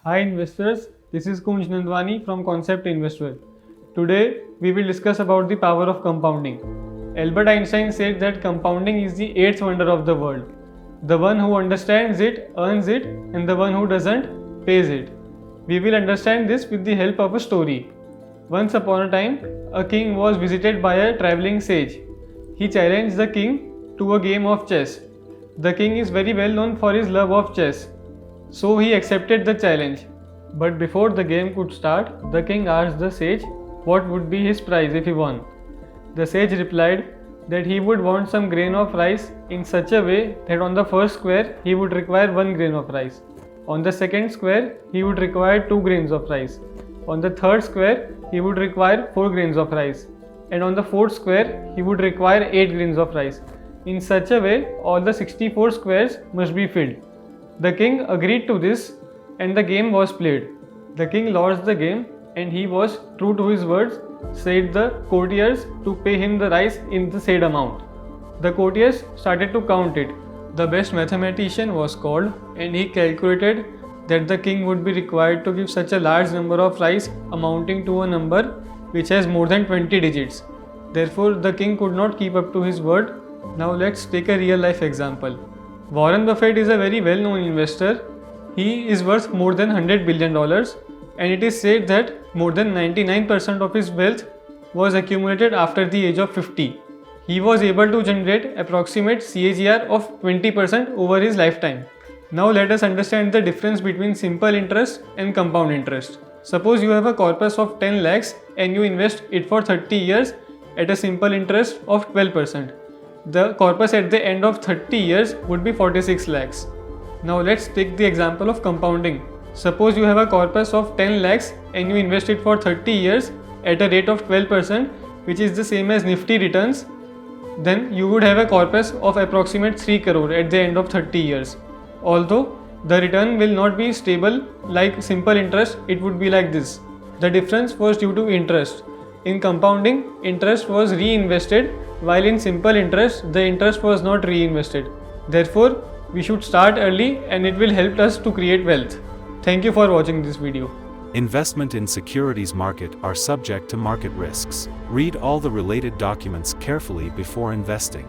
Hi investors, this is Kunj Nandwani from Concept Investor. Today we will discuss about the power of compounding. Albert Einstein said that compounding is the eighth wonder of the world. The one who understands it earns it, and the one who doesn't pays it. We will understand this with the help of a story. Once upon a time, a king was visited by a traveling sage. He challenged the king to a game of chess. The king is very well known for his love of chess. So he accepted the challenge. But before the game could start, the king asked the sage what would be his prize if he won. The sage replied that he would want some grain of rice in such a way that on the first square he would require 1 grain of rice. On the second square he would require 2 grains of rice. On the third square he would require 4 grains of rice. And on the fourth square he would require 8 grains of rice. In such a way all the 64 squares must be filled. The king agreed to this and the game was played. The king lost the game and he was true to his words, said the courtiers to pay him the rice in the said amount. The courtiers started to count it. The best mathematician was called and he calculated that the king would be required to give such a large number of rice amounting to a number which has more than 20 digits. Therefore, the king could not keep up to his word. Now let's take a real life example. Warren Buffett is a very well-known investor. He is worth more than $100 billion and it is said that more than 99% of his wealth was accumulated after the age of 50. He was able to generate approximate CAGR of 20% over his lifetime. Now let us understand the difference between simple interest and compound interest. Suppose you have a corpus of 10 lakhs and you invest it for 30 years at a simple interest of 12%. The corpus at the end of 30 years would be 46 lakhs. Now let's take the example of compounding. Suppose you have a corpus of 10 lakhs and you invest it for 30 years at a rate of 12%, which is the same as Nifty returns. Then you would have a corpus of approximate 3 crore at the end of 30 years. Although the return will not be stable like simple interest, it would be like this. The difference was due to interest. In compounding, interest was reinvested, while in simple interest, the interest was not reinvested. Therefore, we should start early and it will help us to create wealth. Thank you for watching this video. Investment in securities market are subject to market risks. Read all the related documents carefully before investing.